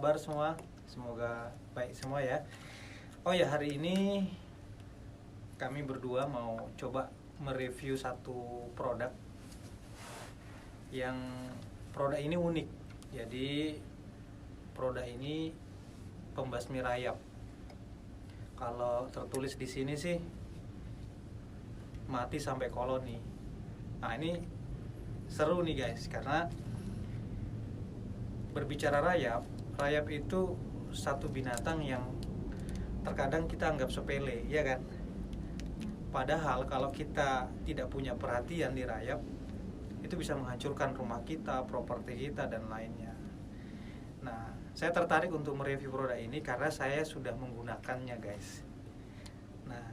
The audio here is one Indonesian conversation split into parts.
kabar semua? Semoga baik semua ya. Oh ya, hari ini kami berdua mau coba mereview satu produk yang produk ini unik. Jadi produk ini pembasmi rayap. Kalau tertulis di sini sih mati sampai koloni. Nah, ini seru nih guys, karena berbicara rayap itu satu binatang yang terkadang kita anggap sepele, ya kan? Padahal kalau kita tidak punya perhatian di rayap, itu bisa menghancurkan rumah kita, properti kita, dan lainnya. Nah, saya tertarik untuk mereview produk ini karena saya sudah menggunakannya guys. Nah,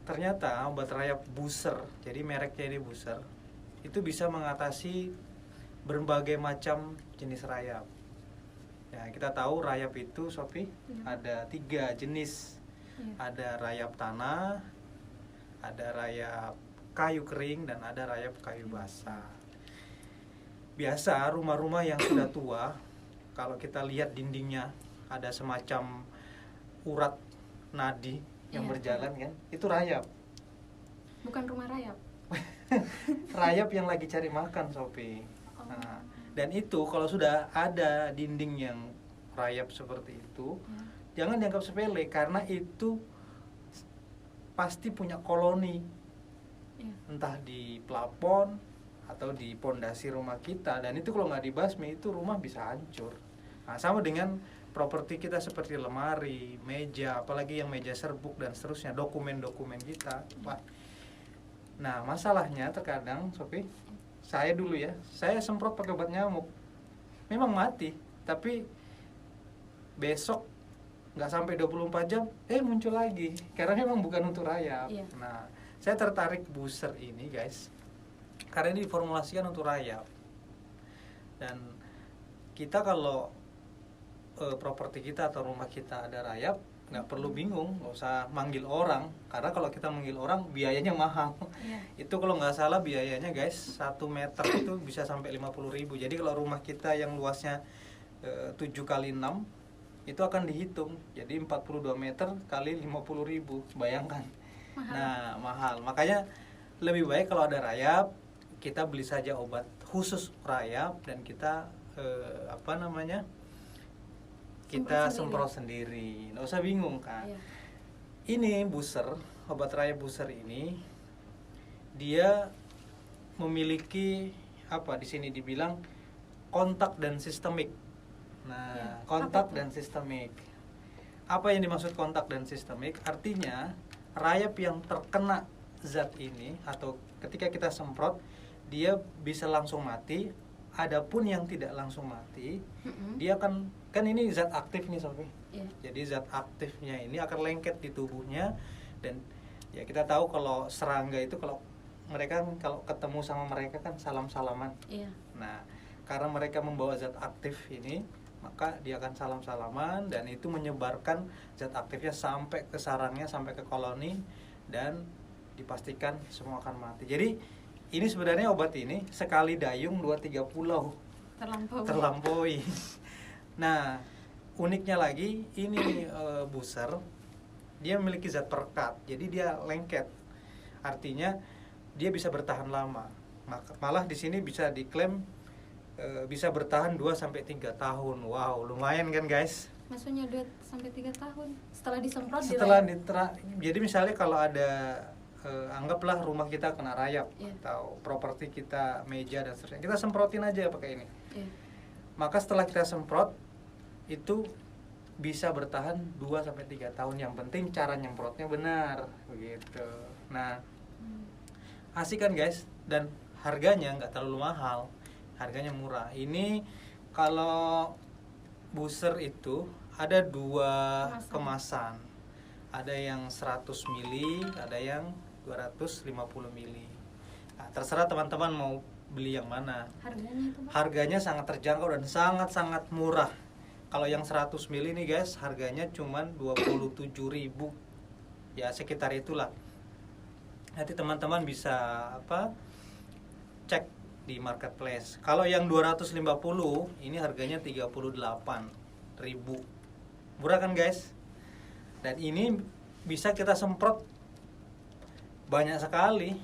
ternyata obat rayap Booster, jadi mereknya ini Booster, itu bisa mengatasi berbagai macam jenis rayap. Ya, kita tahu rayap itu, Sophie, ada 3 jenis. Ada rayap tanah, ada rayap kayu kering, dan ada rayap kayu basah. Biasa rumah-rumah yang sudah tua, kalau kita lihat dindingnya ada semacam urat nadi yang berjalan kan, itu rayap. Bukan rumah rayap. Rayap yang lagi cari makan, Sophie. Nah, dan itu kalau sudah ada dinding yang rayap seperti itu, jangan dianggap sepele, karena itu pasti punya koloni, entah di plafon atau di pondasi rumah kita. Dan itu kalau nggak dibasmi, itu rumah bisa hancur. Nah, sama dengan properti kita seperti lemari, meja, apalagi yang meja serbuk dan seterusnya, dokumen-dokumen kita, Pak. Nah, masalahnya terkadang, Sophie, saya dulu ya, saya semprot pakai obat nyamuk, memang mati, tapi besok nggak sampai 24 jam muncul lagi, karena memang bukan untuk rayap. Nah, saya tertarik Booster ini guys, karena ini diformulasikan untuk rayap. Dan kita kalau properti kita atau rumah kita ada rayap, nggak perlu bingung, nggak usah manggil orang, karena kalau kita manggil orang biayanya mahal. Itu kalau nggak salah biayanya guys, 1 meter itu bisa sampai 50.000. Jadi kalau rumah kita yang luasnya 7x6 itu akan dihitung, jadi 42 meter kali 50.000, bayangkan. Nah, mahal. Makanya lebih baik kalau ada rayap, kita beli saja obat khusus rayap, dan kita kita semprot sendiri, nggak usah bingung kan. Ini Booster, obat rayap Booster ini, dia memiliki di sini dibilang kontak dan sistemik. Nah, kontak dan sistemik. Apa yang dimaksud kontak dan sistemik? Artinya rayap yang terkena zat ini atau ketika kita semprot, dia bisa langsung mati. Adapun yang tidak langsung mati, dia kan ini zat aktif nih, Sophie. Jadi zat aktifnya ini akan lengket di tubuhnya, dan ya kita tahu kalau serangga itu kalau mereka kalau ketemu sama mereka kan salam-salaman. Nah, karena mereka membawa zat aktif ini, maka dia akan salam-salaman, dan itu menyebarkan zat aktifnya sampai ke sarangnya, sampai ke koloni, dan dipastikan semua akan mati. Jadi ini sebenarnya obat ini sekali dayung 2-3 pulau terlampaui. Nah, uniknya lagi ini Booster, dia memiliki zat perekat, jadi dia lengket. Artinya dia bisa bertahan lama. Malah di sini bisa diklaim bisa bertahan 2-3 tahun. Wow, lumayan kan guys? Maksudnya 2-3 tahun setelah disemprot? Jadi misalnya kalau ada anggaplah rumah kita kena rayap, atau properti kita, meja dan seterusnya, kita semprotin aja pakai ini. Maka setelah kita semprot, itu bisa bertahan 2-3 tahun. Yang penting cara nyemprotnya benar, begitu. Nah, asik kan guys, dan harganya nggak terlalu mahal, harganya murah. Ini kalau Booster itu ada 2 kemasan. Ada yang 100 mili, ada yang 250 mili. Nah, terserah teman-teman mau beli yang mana. Harganya sangat terjangkau dan sangat-sangat murah. Kalau yang 100 mili nih guys, harganya cuman 27.000. Ya sekitar itulah. Nanti teman-teman bisa cek di marketplace. Kalau yang 250 ini harganya 38.000. Murah kan guys? Dan ini bisa kita semprot banyak sekali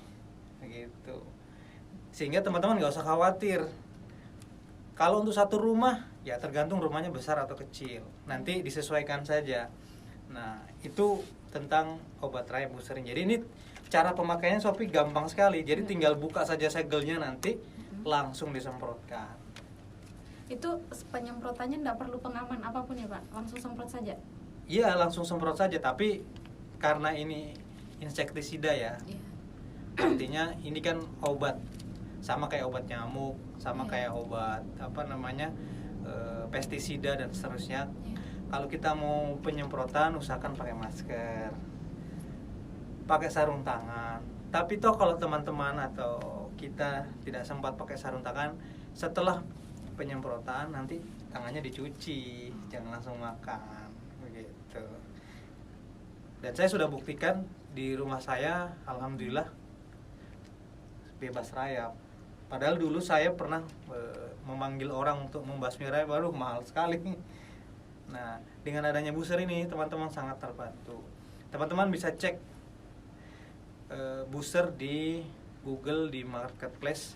gitu. Sehingga teman-teman nggak usah khawatir. Kalau untuk satu rumah ya tergantung rumahnya besar atau kecil. Nanti disesuaikan saja. Nah, itu tentang obat rayap buserin. Jadi ini cara pemakaiannya Sophie gampang sekali. Jadi tinggal buka saja segelnya, nanti langsung disemprotkan. Itu penyemprotannya tidak perlu pengaman apapun ya Pak, langsung semprot saja. Iya, langsung semprot saja. Tapi karena ini insektisida ya, artinya ini kan obat, sama kayak obat nyamuk, sama kayak obat pestisida dan seterusnya. Kalau kita mau penyemprotan, usahakan pakai masker, pakai sarung tangan. Tapi toh kalau teman-teman atau kita tidak sempat pakai sarung tangan, setelah penyemprotan nanti tangannya dicuci, jangan langsung makan, begitu. Dan saya sudah buktikan di rumah saya, alhamdulillah bebas rayap. Padahal dulu saya pernah memanggil orang untuk membasmi rayap, baru mahal sekali. Nah, dengan adanya booster ini teman-teman sangat terbantu. Teman-teman bisa cek booster di Google, di marketplace,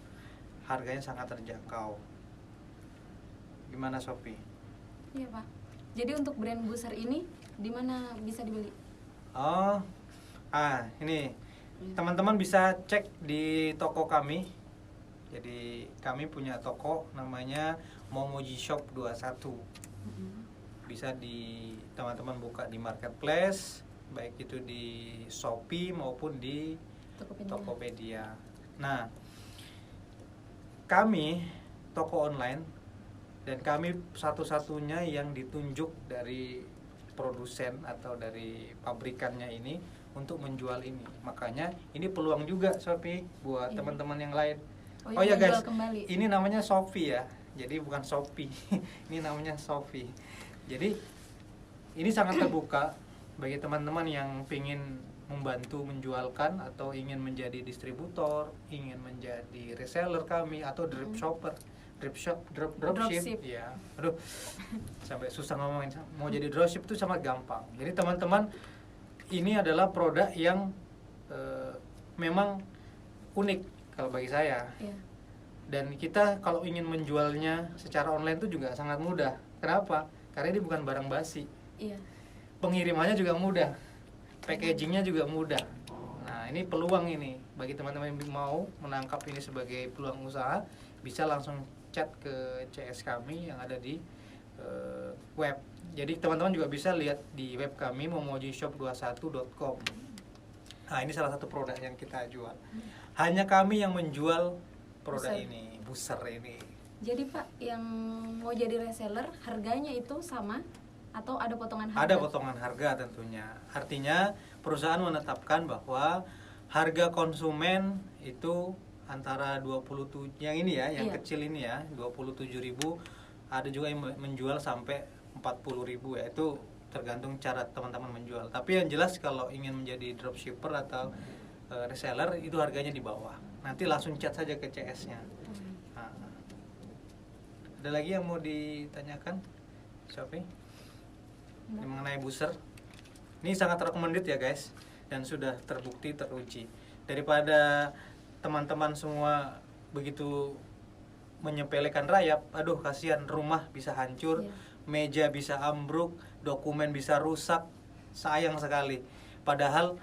harganya sangat terjangkau. Gimana Sophie? Iya Pak. Jadi untuk brand booster ini di mana bisa dibeli? Ini teman-teman bisa cek di toko kami. Jadi kami punya toko namanya Momoji Shop 21. Bisa teman-teman buka di marketplace, baik itu di Shopee maupun di Tokopedia. Nah, kami toko online dan kami satu-satunya yang ditunjuk dari produsen atau dari pabrikannya ini untuk menjual ini. Makanya ini peluang juga Sophie buat teman-teman yang lain. Oh ya guys, ini namanya Sophie ya. Jadi bukan Shopee. Ini namanya Sophie. Jadi ini sangat terbuka bagi teman-teman yang ingin membantu menjualkan atau ingin menjadi distributor, ingin menjadi reseller kami atau dropship. Ya. Aduh. Sampai susah ngomongin. Mau jadi dropship itu sangat gampang. Jadi teman-teman, ini adalah produk yang memang unik kalau bagi saya. Dan kita kalau ingin menjualnya secara online itu juga sangat mudah. Kenapa? Karena ini bukan barang basi. Pengirimannya juga mudah, packagingnya juga mudah. Nah, ini peluang ini bagi teman-teman yang mau menangkap ini sebagai peluang usaha, bisa langsung chat ke CS kami yang ada di web. Jadi teman-teman juga bisa lihat di web kami momojishop21.com. Nah, ini salah satu produk yang kita jual. Hanya kami yang menjual produk ini, booster ini. Jadi Pak, yang mau jadi reseller harganya itu sama atau ada potongan harga? Ada potongan harga tentunya. Artinya perusahaan menetapkan bahwa harga konsumen itu antara 27 yang ini ya, yang kecil ini ya, 27.000. Ada juga yang menjual sampai 40.000 ya. Itu tergantung cara teman-teman menjual. Tapi yang jelas kalau ingin menjadi dropshipper atau reseller itu harganya di bawah. Nanti langsung chat saja ke CS-nya. Nah, ada lagi yang mau ditanyakan, Sophie? Mengenai booster? Ini sangat recommended ya guys, dan sudah terbukti, teruji. Daripada teman-teman semua begitu menyepelekan rayap, aduh kasihan, rumah bisa hancur, meja bisa ambruk, dokumen bisa rusak, sayang sekali. Padahal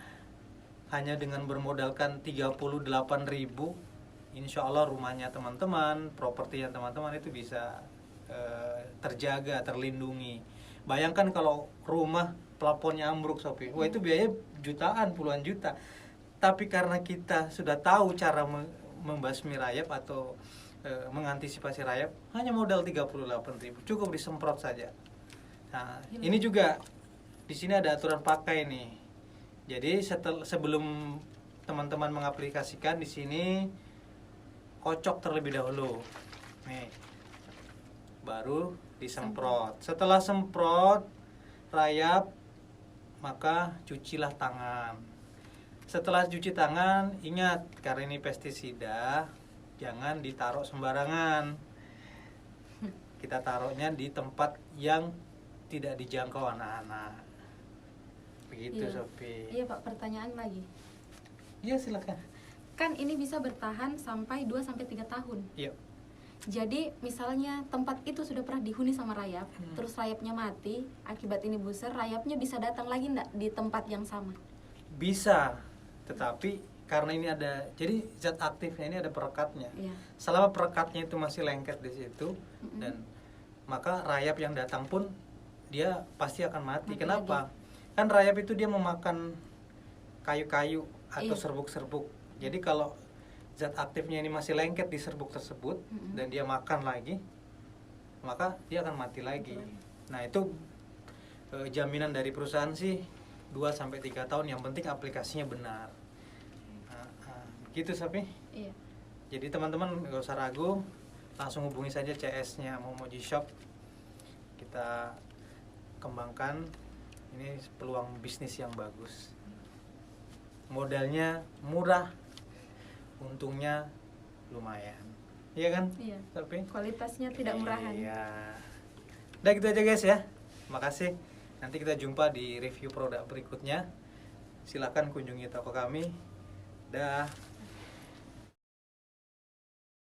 hanya dengan bermodalkan 38.000, insya Allah rumahnya teman-teman, propertinya teman-teman itu bisa terjaga, terlindungi. Bayangkan kalau rumah plafonnya ambruk Sophie, wah itu biaya jutaan, puluhan juta. Tapi karena kita sudah tahu cara membasmi rayap atau mengantisipasi rayap, hanya modal 38.000, cukup disemprot saja. Nah, ini juga di sini ada aturan pakai nih. Jadi sebelum teman-teman mengaplikasikan, di sini kocok terlebih dahulu. Nih. Baru disemprot. Setelah semprot rayap, maka cucilah tangan. Setelah cuci tangan, ingat karena ini pestisida, jangan ditaruh sembarangan. Kita taruhnya di tempat yang tidak dijangkau anak-anak. Begitu, Iya. Sophie. Iya Pak, pertanyaan lagi. Iya, silakan. Kan ini bisa bertahan sampai 2-3 tahun. Iya. Jadi misalnya tempat itu sudah pernah dihuni sama rayap, terus rayapnya mati, akibat ini buser, rayapnya bisa datang lagi enggak di tempat yang sama? Bisa, tetapi karena ini ada, jadi zat aktifnya ini ada perekatnya. Iya. Selama perekatnya itu masih lengket di situ, dan maka rayap yang datang pun dia pasti akan mati. Mati Kenapa? Kan rayap itu dia memakan kayu-kayu atau Iya. serbuk-serbuk. Jadi kalau zat aktifnya ini masih lengket di serbuk tersebut dan dia makan lagi, maka dia akan mati lagi. Nah, itu jaminan dari perusahaan sih 2-3 tahun, yang penting aplikasinya benar. Gitu, Sapi. Iya. Jadi teman-teman nggak usah ragu, langsung hubungi saja CS-nya Momoji Shop. Kita kembangkan, ini peluang bisnis yang bagus. Modalnya murah, untungnya lumayan. Iya kan? Iya. Tapi Kualitasnya tidak murahan. iya. Udah gitu aja guys ya. Makasih. Nanti kita jumpa di review produk berikutnya. Silakan kunjungi toko kami. Dah.